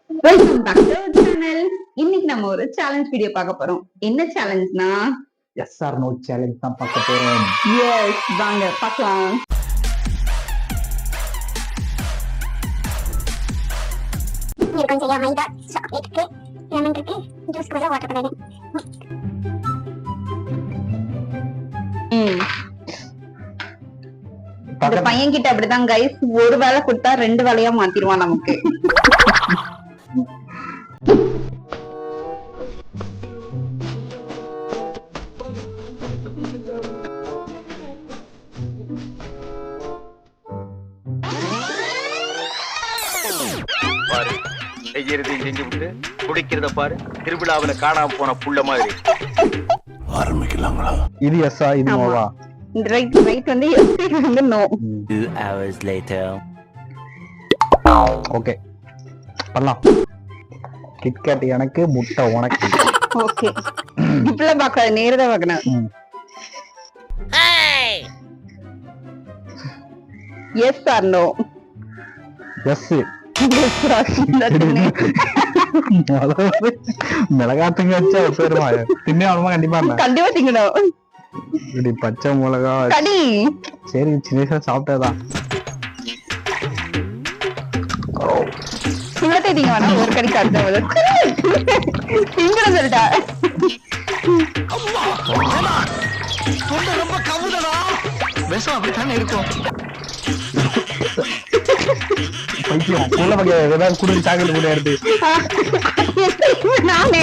Welcome back to channel. இன்னைக்கு நம்ம ஒரு சேலஞ்ச் வீடியோ பார்க்க போறோம். என்ன சேலஞ்ச்னா எஸ் ஆர் நோ சேலஞ்ச் தான் பார்க்க போறோம். எஸ், வாங்க பார்க்கலாம். கொஞ்சம் மைதா சாக்லேட் இருக்கு, லெமன் இருக்கு, ஜூஸ் கூட வாட்டர் பண்ணு. இந்த பையன் கிட்ட அப்படிதான் கைஸ், ஒரு வேலை கொடுத்தா ரெண்டு வேலையா மாத்திடுவான் நமக்கு. பாரு, செய்யறதையும் செஞ்சு விட்டு குடிக்கிறத பாரு. திருவிழாவில காணாம போன புள்ள மாதிரி. ஆரம்பிக்கலாங்களா? இது எஸ்ஸா, இது நோவா? ரைட் ரைட் வந்து எஸ், இது வந்து நோ. 2 hours later. ஓகே, பண்ணலாம். கிட்கேட் எனக்கு, முட்டை உனக்கு. ஓகே, இப்பெல்லாம் பார்க்காத, நேரதான் பார்க்கணும். Yes or no? எஸ். மிளகாத்துங்க வச்சா பேருமா தின்னே ஆகணுமா? கண்டிப்பா கண்டிப்பா திங்கணும். இப்படி பச்சை மிளகா கடி. சரி, சின்ன சாப்பிட்டதான். சுள்ளத்தை திங்க வேணாம், ஒரு கடி காட்டு திங்கட சொல்லிட்டா. ரொம்ப கவுதடா. விஷம் அப்படித்தானே இருக்கும். பைத்தியம், உள்ள வகை ஏதாவது குடும்பம் சாக்கெட் கூட எடுத்து நானே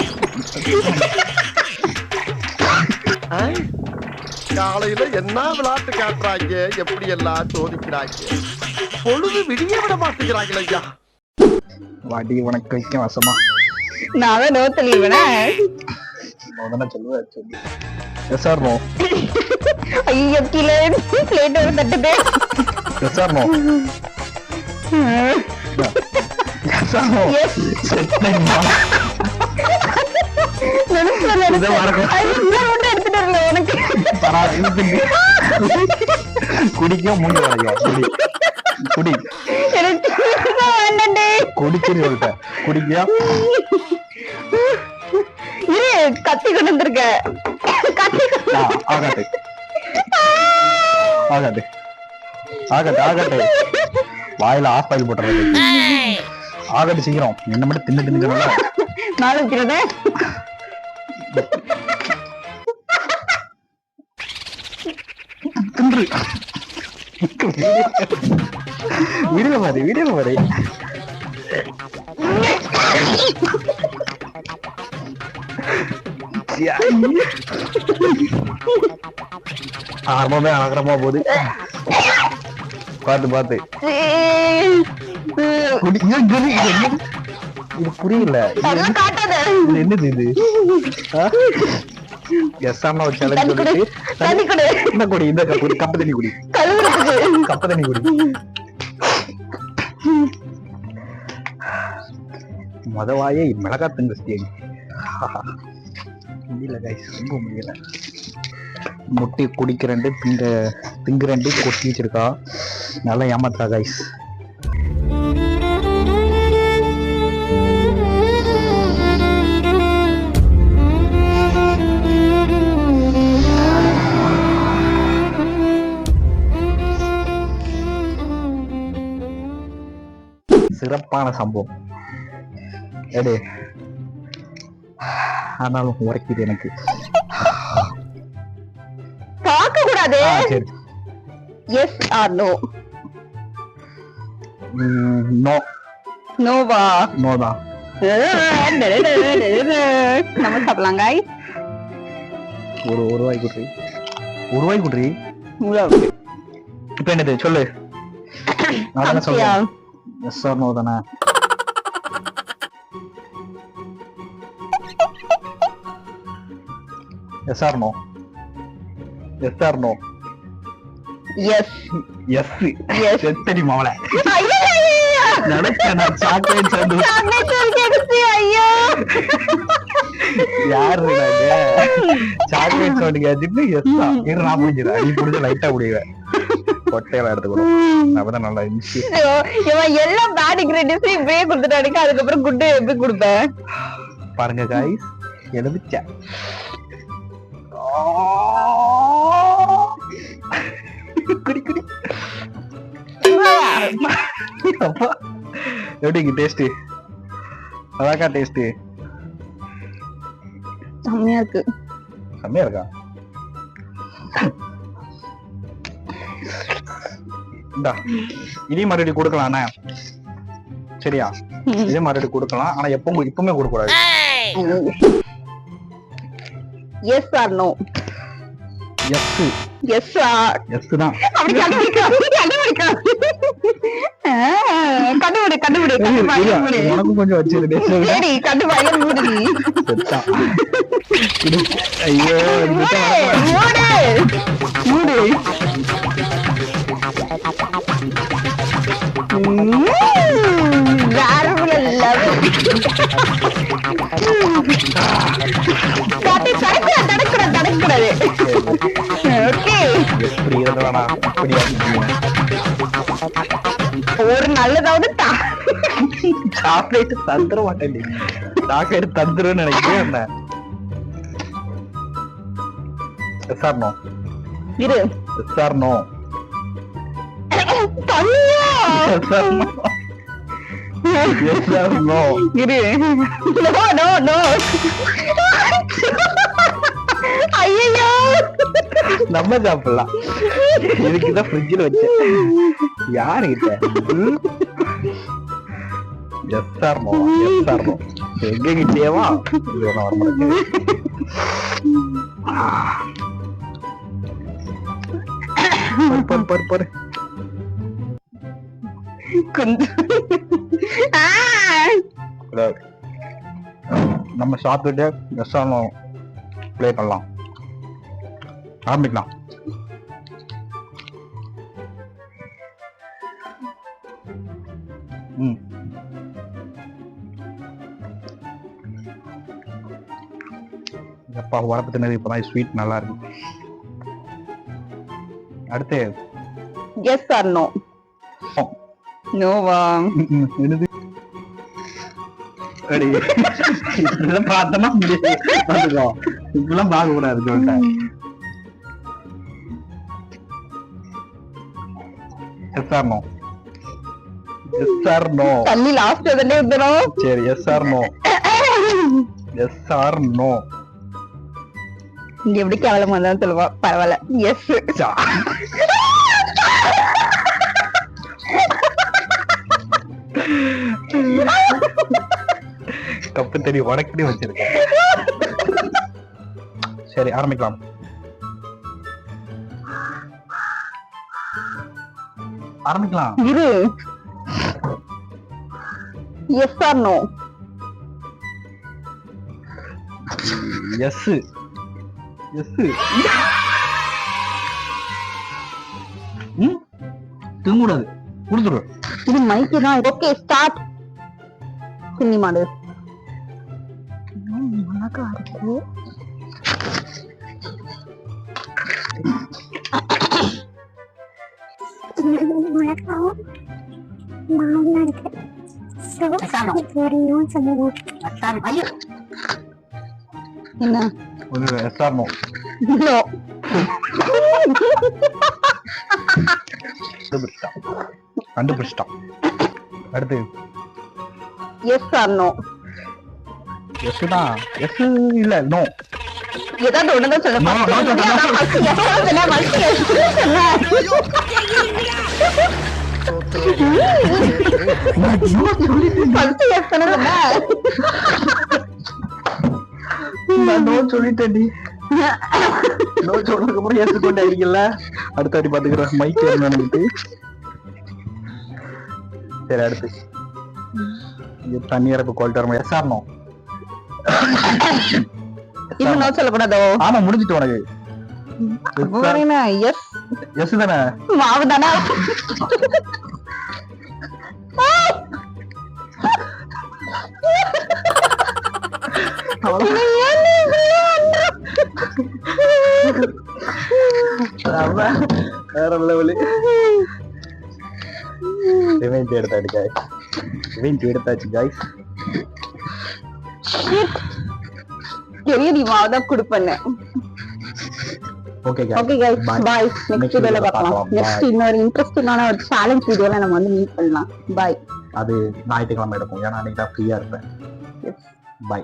காலையில என்ன விளையாட்டு காட்டுறாங்க, எப்படி எல்லாம் சோதிக்கிறாங்க. பொழுது விடிய விட மாட்டேங்கிறாங்களே ஐயா. வாடி உனக்கு வைக்க வசமா. நான் நோ தெளிவன சொல்லுவேன். சொல்லி எஸ் ஆர் நோ? ஐயோ, கீழே பிளேட் ஒரு தட்டுது. Yes or no? Yes or no? குடிக்க மூணு குடி குடிச்சு குடிக்க கத்தி கொண்டு வந்திருக்க. ஆகாது ஆகாது ஆகாது ஆகாது. வாயில ஆஃப் ஆயில் போட்டுறது. ஆகாது, சீக்கிரம். என்ன மட்டும் தின்னு தின்னுக்கிறோம்ல. நாலு வைக்கிறத வீடியோ மாதிரி வீடியோ மாதிரி. ஆரம்பமே அகரமா போகுது. பார்த்து பார்த்து இது புரியல. காட்டாத. இது என்னது இது? எஸ் ஆமா ஒரு சேலஞ்ச் சொல்லிட்டு தண்ணி கொடு. இந்த குடி, இந்த கப்பு தண்ணி குடி. கப்பு தண்ணி குடி. மதவாயே மிளகா தங்கஸ்தி. முடியல கைஸ், ரொம்ப முடியல. முட்டை குடிக்கிறண்டு திங்குறண்டு கொட்டி வச்சிருக்கா. நல்லா ஏமாத்தா கைஸ். சிறப்பான சம்பவம் எடு. ஆனாலும் உரைக்குது எனக்கு. பார்க்க கூடாது. சரி, எஸ் ஆர் நோ? நோ. நோவா? நோ தான். நம்ம சாப்பிடலாம் guys. ஒரு ரூபாய் குட்ரி, ஒரு ரூபாய் குட்ரி. இப்ப என்னது சொல்லு. நான் என்ன சொல்றேன்? எஸ் ஆர் நோ தானே? Yes or no? Yes or no? Yes yes. Yes தெரியுமா அவளை? நினைச்சேன் சாக்லேட் சாப்பிட்டு. யாரு சாக்லேட் சவுண்ட் கேட்டுட்டு எஸ் தான். நான் புரிஞ்சுதா? நீ புரிஞ்ச லைட்டா புரியுவேன். கொட்டையில எடுத்துக்கணும் அப்பதான் நல்லா இருந்துச்சு. இவன் எல்லாம் பேட் கிரேடிஸ் இப்படியே கொடுத்துட்டானுங்க. அதுக்கப்புறம் குட்டு எப்படி கொடுப்பேன் பாருங்க காய்ஸ், எழுதிச்ச குடி குடி. எப்படிங்க டேஸ்ட்? அதாக்கா டேஸ்ட் செம்மையா இருக்கு. செம்மையா இருக்கா? இந்தா இதே மறுபடியும் கொடுக்கலாண்ணே, சரியா? இதே மறுபடியும் கொடுக்கலாம், ஆனா இப்பவுமே கொடுக்க கூடாது. Yes or no? Yes. Yes or yes தான். அப்படி கண்டுபிடி கண்டுபிடி உனக்கும் கொஞ்சம் வச்சிருக்கே. சரி கண்டுபிடி மூடு நீ. ஐயோ மூடு. ஒரு நல்லதாவது சாக்லேட் தந்துட மாட்டேன். சாக்லேட் தந்துருன்னு நினைக்கிறேன். என்ன எஸ் ஆர் நோ? இரு. Yes or no? தனியா yes or no? Yes or no? இரு. No no no. ஐயோ நம்ம சாப்பிடலாம். இதுக்குதான் ஃப்ரிட்ஜில் வச்சேன். யாருகிட்ட? Yes or no? Yes or no? எங்க கிட்டேவா? பரு நம்ம சாப்பிட்டுட்டு எஸ் ஆர் நோ ப்ளே பண்ணலாம். ஆரம்பிக்கலாம். அப்பா உரப்பு தின்னது இப்பதான் ஸ்வீட் நல்லா இருக்கு. அடுத்து எஸ் ஆர் நோ? நோவா? என்னது? இதெல்லாம் பார்த்தோம்னா இப்பெல்லாம் பார்க்க கூடாது சொல்லிட்டேன். Yes or no? Yes or no? தண்ணி லாஸ்ட் எதனே வந்துடும். சரி yes or no? Yes or no? இங்க எப்படி கேவலமா தான் சொல்லுவா. பரவாயில்ல. எஸ். கப்பு தெரிய உடக்கடி வச்சிருக்கேன். சரி ஆரம்பிக்கலாம். ஆரம்பிக்கலாம். இரு. Yes or no? Yes. Yes. தூங்கக்கூடாது, கொடுத்துரு. இது மைக்கு தான். Okay start. சின்னி மாடு. மிளகா இருக்கு. மிளகாவும் மாவுலாம் இருக்கு. ஒரு நோ சொல்லுங்க. என்ன? ஒரு எஸ் ஆர் நோ? நோ. கண்டுபிடிச்சிட்டான். அடுத்து எஸ் ஆர் நோ? எஸ் தான். எஸ் இல்ல நோ. ஏதாவது ஒண்ணுதான் சொல்ல. No, no, no, சொல்லிட்டேன். நோ சொல்றதுக்கு அப்புறம் ஏற்றுக்கொண்டே இருக்கல. அடுத்த அடி பாத்துக்கிறேன். மைக் நினைக்கிட்டு. சரி அடுத்து தண்ணி இறப்பு குவாலிட்டி வரும். Yes or no? இன்னும் நோ சொல்லக்கூடாதோ? ஆமா முடிஞ்சிட்டு உனக்கு. எஸ். எஸ் தானே? மாவு தானே? வேற லெவலு. ரிவெஞ்ச் எடுத்தாச்சு guys. ரிவெஞ்ச் எடுத்தாச்சு guys. தெரியும் நீ மாவதான் குடுப்பேன்னு. Okay guys. Okay guys Bye. பை. Next நெக்ஸ்ட் வீடியோல video பார்க்கலாம். பார்க்கலாம். நெக்ஸ்ட் இன்னொரு இன்ட்ரஸ்டிங்கான ஒரு சேலஞ்ச் வீடியோல நம்ம வந்து மீட் பண்ணலாம். பை. அது ஞாயிற்றுக்கிழமை எடுப்போம் ஏன்னா அன்னைக்கு தான் ஃப்ரீயா இருப்பேன். பை.